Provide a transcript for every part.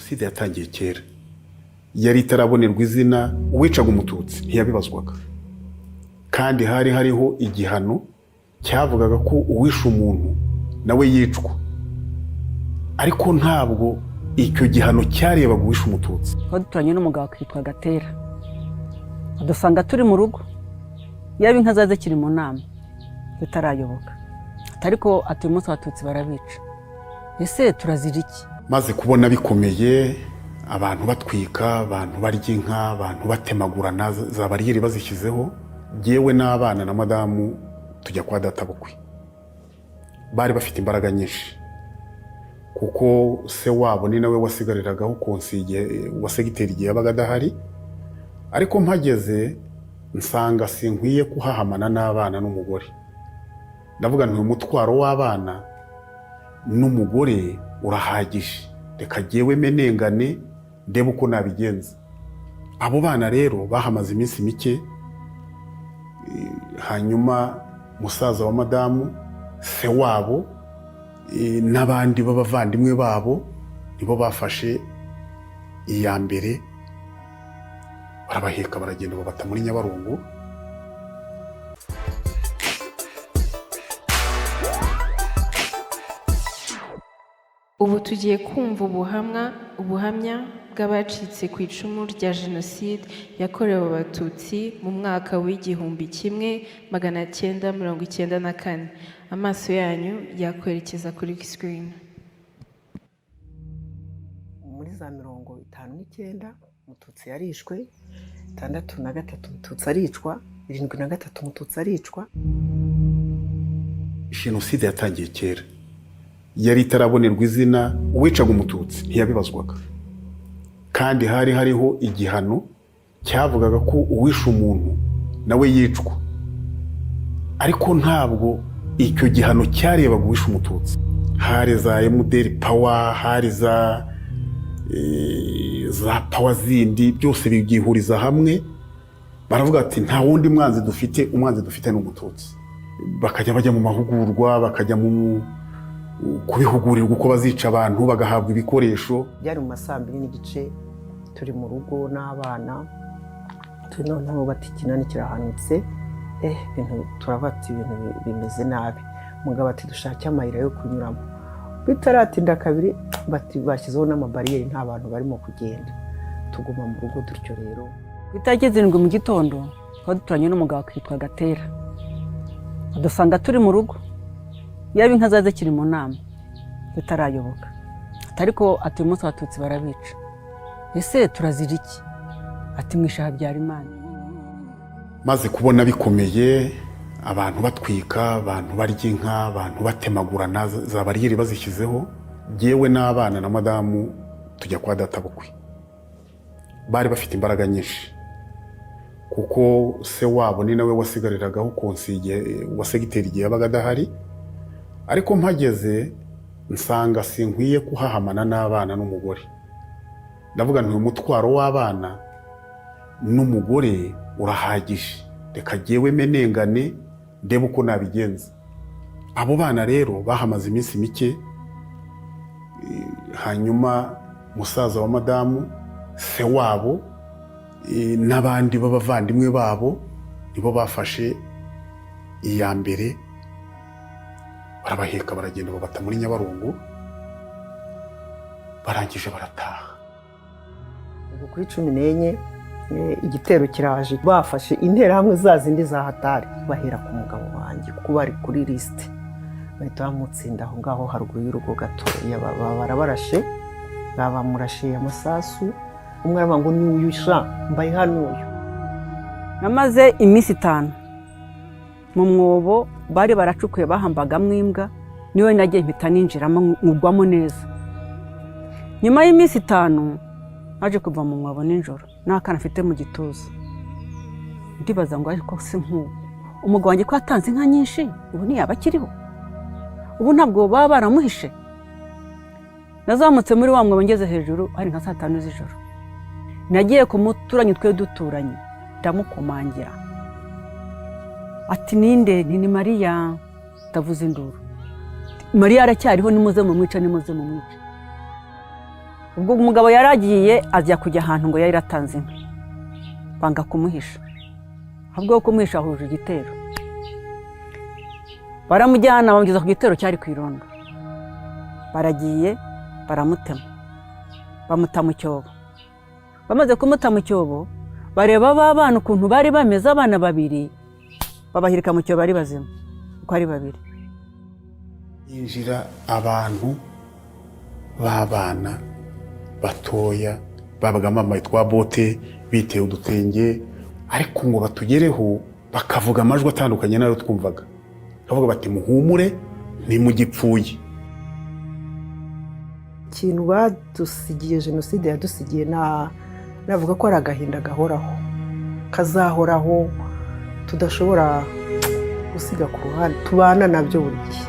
Jenoside yatangiye kera, yari itarabonerwa izina, uwicaga umututsi ntiyabibazwaga, kandi hari hariho igihano cyavugaga ko uwishe umuntu nawe yicwa, ariko ntabwo icyo gihano cyarebaga uwishe umututsi. Twaduturanye n'umugabo akitwa Gatera, adusanga turi mu rugo, yaba inka zaze kiri mu nama zitarayoboka, ariko ati uyu munsi abatutsi barabica, ese turazira iki? Maze kubona bikomeye, abantu batwika, abantu barya inka, abantu batemagurana za bariyeri bazishyizeho, jyewe n'abana na madamu tujya kwa databukwe. Bari bafite imbaraga nyinshi, kuko se wabo ni nawe wasigariragaho konsige wa segiteri igihe yabaga adahari, ariko mpageze nsanga sinkwiye kuhahamana n'abana n'umugore. Ndavuga nti umutwaro w'abana n'umugore urahagije, reka jyewe menengane ndebe uko nabigenza. Abo bana rero bahamaze iminsi mike, hanyuma musaza wa madamu, se wabo n'abandi b'abavandimwe babo nibo bafashe iya mbere, barabaheka baragenda babata muri Nyabarongo. Ubu tugiye kumva ubuhamya bw'abacitse ku icumu rya Jenoside yakorewe Abatutsi mu mwaka w'1994. Amaso yanyu yakwerekeza kuri screen. Muri za 59 Umututsi yarishwe, 63 Umututsi aricwa, 73 Umututsi aricwa. Jenoside yatangiye kera, yari itarabonerwa izina, uwicaga umututsi ntiyabibazwaga, kandi hari hariho igihano cyavugaga ko uwishe umuntu nawe yicwa, ariko ntabwo icyo gihano cyarebaga uwishe umututsi. Hari za MDR power, hari za power zindi, byose bigihuriza hamwe, baravuga ati nta wundi mwanzi dufite, umwanzi dufite n'umututsi. Bakajya bajya mu mahugurwa, bakajya mu kubihugurirwa uko bazica abantu, bagahabwa ibikoresho. Byari mu masambi n'igice, turi mu rugo n'abana, turi noneho bati kinani kirahanutse, ibintu turabati, ibintu bimeze nabi. Mugabo ati dushake amayira yo kunyuramo. Bitaratinda kabiri bati bashyizeho n'amabariyeri, nta bantu barimo kugenda, tuguma mu rugo dutyo. Rero bitageze mu gitondo, twaduturanye n'umugabo akitwa Gatera, adusanga turi mu rugo, yaba inka zaze kiri mu nama zitarayoboka, ariko ati uyu munsi abatutsi barabica, ese turazira iki? Ati mwishe Habyarimana. Maze kubona bikomeye, abantu batwika, abantu barya inka, abantu batemagurana za bariyeri bazishyizeho, jyewe n'abana na madamu tujya kwa databukwe. Bari bafite imbaraga nyinshi, kuko se wabo ni nawe wasigariragaho konsige wa segiteri igihe yabaga adahari, ariko mpageze nsanga sinkwiye kuhahamana n'abana n'umugore. Ndavuga nti umutwaro w'abana n'umugore urahagije, reka jyewe menengane ndebe uko nabigenza. Abo bana rero bahamaze iminsi mike, hanyuma musaza wa madamu, se wabo n'abandi b'abavandimwe babo nibo bafashe iya mbere, barabaheka baragenda babata muri Nyabarongo, barangije barataha. Ubwo kuri 14 igitero kiraje, bafashe interahamwe za zindi za hatari, bahera ku mugabo wanjye kuko bari kuri liste, bahita bamutsinda aho ngaho haruguru y'urugo gato. Barabarashe, babamurashe amasasu, umwe aravuga ngo ni uyu sha, mbaye hano uyu. Namaze iminsi 5 mu mwobo bari baracukuye, bahambagamo imbwa, niwe nagiye mpita ninjiramo ngugwamo neza. Nyuma y'iminsi 5 naje kuva mu mwobo nijoro, n'akana afite mu gituza. Ndibaza ngo ariko se umugabo wanjye ko atanze inka nyinshi, ubu ntiyaba akiriho? Ubu ntabwo baba baramuhishe? Nazamutse muri wa mwobo ngeze hejuru, hari nka 5 z'ijoro. Nagiye ku muturanyi twe duturanye, ndamukomangira. Ati ninde? Ni Mariya. Ndavuze induru. Mariya aracyariho, nimuze mu mwica, nimuze mu mwica. ubwo umugabo yaragiye ajya kujya ahantu ngo yari yaratanze inka banga kumuhisha ahubwo kumuhisha ahuje igitero baramujyana bamugeza ku gitero cyari ku Irondo baragiye baramutema bamuta mu cyobo bamaze kumuta mu cyobo bareba babana ukuntu bari bameze abana babiri babahirika mu cyobo bari bazima uko ari babiri yinjira abantu b'abana batoya babaga bambaye twa bote biteye udutenge ariko ngo batugereho bakavuga amajwi atandukanye nayo twumvaga bavuga bati muhumure ntimugipfuye. ikintu badusigiye jenoside yadusigiye navuga ko ari agahinda gahoraho kazahoraho tudashobora gusiga ku ruhande tubana nabyo buri gihe.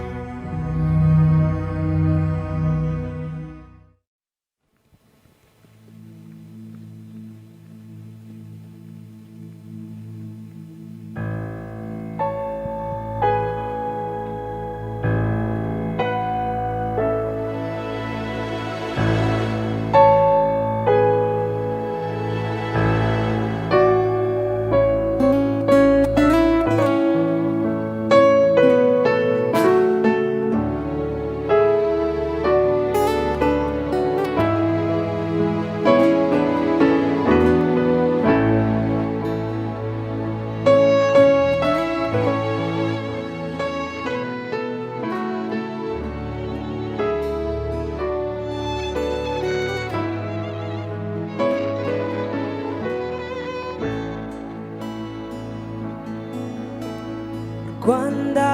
Rwanda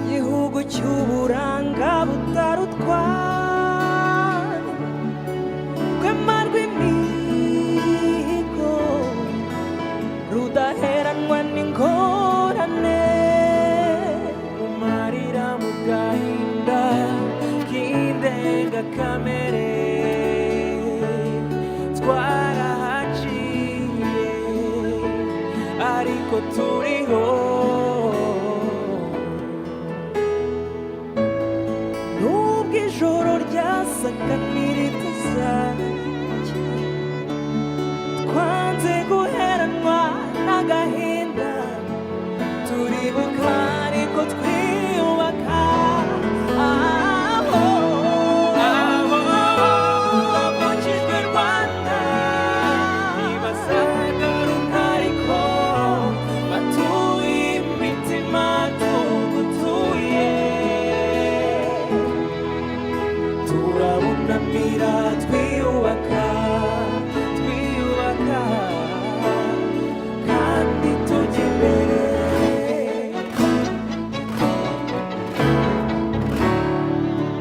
gihugu cy'uburanga butarutwa rwema rw'imihigo rudaheranwa n'ingorane mu marira mu gahinda k'indengakamere twarahaciye ariko turiho ijoro ryasaga n'iritazajya twanze guheranwa n'agahinda turibuka ariko twiyubaka bavukijwe Rwanda ntibazagaruka ariko batuye imitima tugutuye turabunamira twiyubaka kandi tujya imbere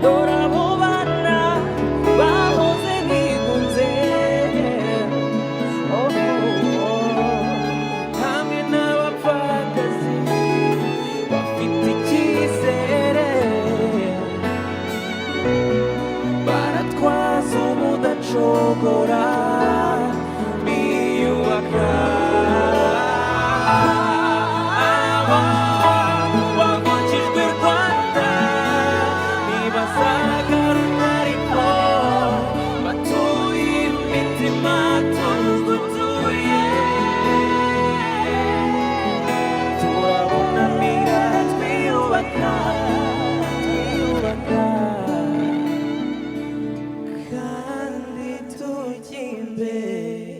dore abo bana bahoze bigunze hamwe n'abapfakazi bafite icyizere baratwaza ubudacogora biyubaka bavukijwe Rwanda ntibazagaruka ariko batuye imitima tugutuye turabunamira twiyubaka kandi tujya imbere.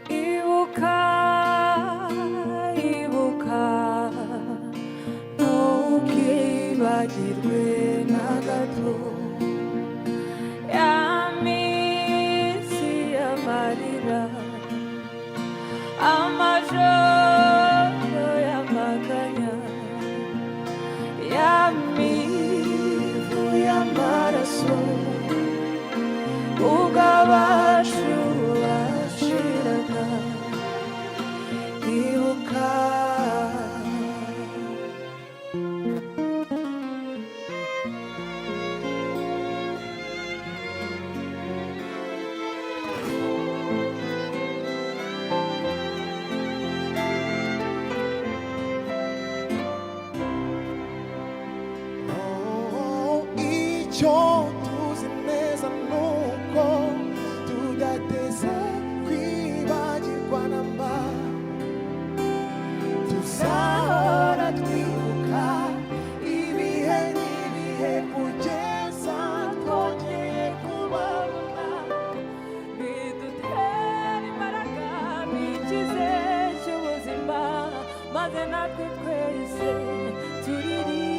Ibuka, ibuka, ntukibagirwe na gato ya minsi y'amarira amajoro icyo tuzi neza nuko tudateze kwibagirwa namba tuzahora twibuka ibihe n'ibihe kugeza twongeye kubabona bidutera imbaraga n'icyizere cy'ubuzima maze natwe twese turirimba